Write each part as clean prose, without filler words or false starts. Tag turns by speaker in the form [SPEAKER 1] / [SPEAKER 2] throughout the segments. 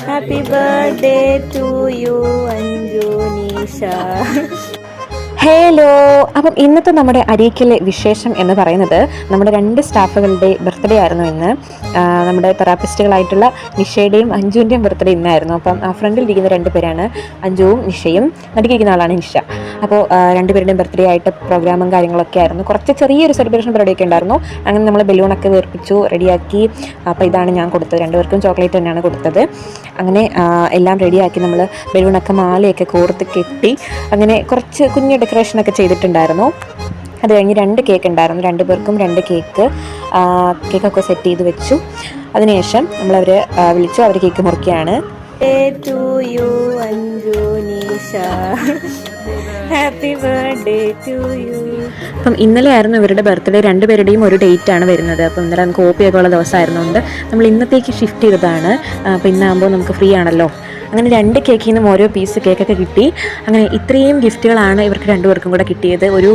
[SPEAKER 1] Happy birthday to you Anju Nisha.
[SPEAKER 2] Hello. അപ്പം ഇന്നത്തെ നമ്മുടെ അരീക്കലെ വിശേഷം എന്ന് പറയുന്നത് നമ്മുടെ 2 സ്റ്റാഫുകളുടെ ബർത്ത്ഡേ ആയിരുന്നു ഇന്ന്. നമ്മുടെ തെറാപ്പിസ്റ്റുകളായിട്ടുള്ള നിഷയുടെയും അഞ്ജുവിൻ്റെയും ബർത്ത്ഡേ ഇന്നായിരുന്നു. അപ്പം ഫ്രണ്ടിൽ ഇരിക്കുന്ന 2 പേരാണ് അഞ്ജുവും നിഷയും, നടുക്കിരിക്കുന്ന ആളാണ് നിഷ. അപ്പോൾ 2 പേരുടെയും ബർത്ത്ഡേ ആയിട്ട് പ്രോഗ്രാമും കാര്യങ്ങളൊക്കെ ആയിരുന്നു. കുറച്ച് ചെറിയൊരു സെലിബ്രേഷൻ പരിപാടിയൊക്കെ ഉണ്ടായിരുന്നു. അങ്ങനെ നമ്മൾ ബലൂണൊക്കെ വീർപ്പിച്ചു, റെഡിയാക്കി. അപ്പോൾ ഇതാണ് ഞാൻ കൊടുത്തത്. 2 പേർക്കും ചോക്ലേറ്റ് തന്നെയാണ് കൊടുത്തത്. അങ്ങനെ എല്ലാം റെഡിയാക്കി നമ്മൾ ബലൂണൊക്കെ മാലയൊക്കെ കോർത്ത് കെട്ടി അങ്ങനെ കുറച്ച് കുഞ്ഞു ഡെക്കറേഷനൊക്കെ ചെയ്തിട്ടുണ്ടായിരുന്നു. അത് കഴിഞ്ഞ് 2 കേക്ക് ഉണ്ടായിരുന്നു. 2 പേർക്കും 2 കേക്കൊക്കെ സെറ്റ് ചെയ്ത് വെച്ചു. അതിനുശേഷം നമ്മളവർ വിളിച്ചു, അവർ കേക്ക് മുറിക്കുകയാണ്.
[SPEAKER 1] To you Anju Nisha, happy birthday to you.
[SPEAKER 2] അപ്പം ഇന്നലെ ആയിരുന്നു ഇവരുടെ ബർത്ത്ഡേ. 2 പേരുടെയും ഒരു ഡേറ്റ് ആണ് വരുന്നത്. അപ്പം ഇന്നലെ നമുക്ക് OP ഉള്ള ദിവസമായിരുന്നുകൊണ്ട് നമ്മൾ ഇന്നത്തേക്ക് ഷിഫ്റ്റ് ചെയ്തതാണ്. അപ്പോൾ ഇന്നാകുമ്പോൾ നമുക്ക് ഫ്രീ ആണല്ലോ. അങ്ങനെ 2 കേക്കിൽ നിന്നും ഓരോ പീസ് കേക്കൊക്കെ കിട്ടി. അങ്ങനെ ഇത്രയും ഗിഫ്റ്റുകളാണ് ഇവർക്ക് 2 പേർക്കും കൂടെ കിട്ടിയത്. ഒരു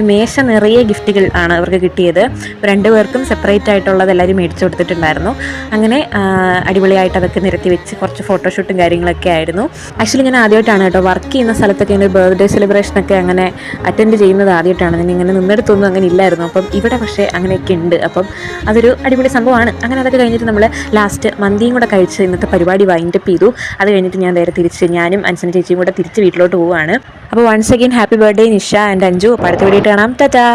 [SPEAKER 2] മേശ നിറയെ ഗിഫ്റ്റുകൾ ആണ് ഇവർക്ക് കിട്ടിയത്. 2 പേർക്കും സെപ്പറേറ്റ് ആയിട്ടുള്ളത് എല്ലാവരും മേടിച്ചു കൊടുത്തിട്ടുണ്ടായിരുന്നു. അങ്ങനെ അടിപൊളിയായിട്ട് അതൊക്കെ നിരത്തി വെച്ച് കുറച്ച് ഫോട്ടോഷൂട്ടും കാര്യങ്ങളൊക്കെ ആയിരുന്നു. ആക്ച്വലി ഞാൻ ആദ്യമായിട്ടാണ് കേട്ടോ വർക്ക് ചെയ്യുന്ന സ്ഥലത്തൊക്കെ ഇങ്ങനെ ബർത്ത്ഡേ സെലിബ്രേഷനൊക്കെ അങ്ങനെ അറ്റൻഡ് ചെയ്യുന്നത് ആദ്യമായിട്ടാണ്. ഞാൻ ഇങ്ങനെ നിന്നെടുത്തൊന്നും അങ്ങനെ ഇല്ലായിരുന്നു. അപ്പം ഇവിടെ പക്ഷേ അങ്ങനെയൊക്കെ ഉണ്ട്. അപ്പം അതൊരു അടിപൊളി സംഭവമാണ്. അങ്ങനെ അതൊക്കെ കഴിഞ്ഞിട്ട് നമ്മൾ ലാസ്റ്റ് മന്തിയും കൂടെ കഴിച്ച് ഇന്നത്തെ പരിപാടി വൈൻഡപ്പ് ചെയ്തു. അത് കഴിഞ്ഞിട്ട് ഞാൻ നേരെ ഞാനും അൻസന ചേച്ചിയും കൂടെ തിരിച്ച് വീട്ടിലോട്ട് പോവുകയാണ്. അപ്പോൾ once again happy birthday Nisha and Anju. അപ്പോൾ അടുത്ത വീഡിയോ കാണാം. ടാറ്റാ.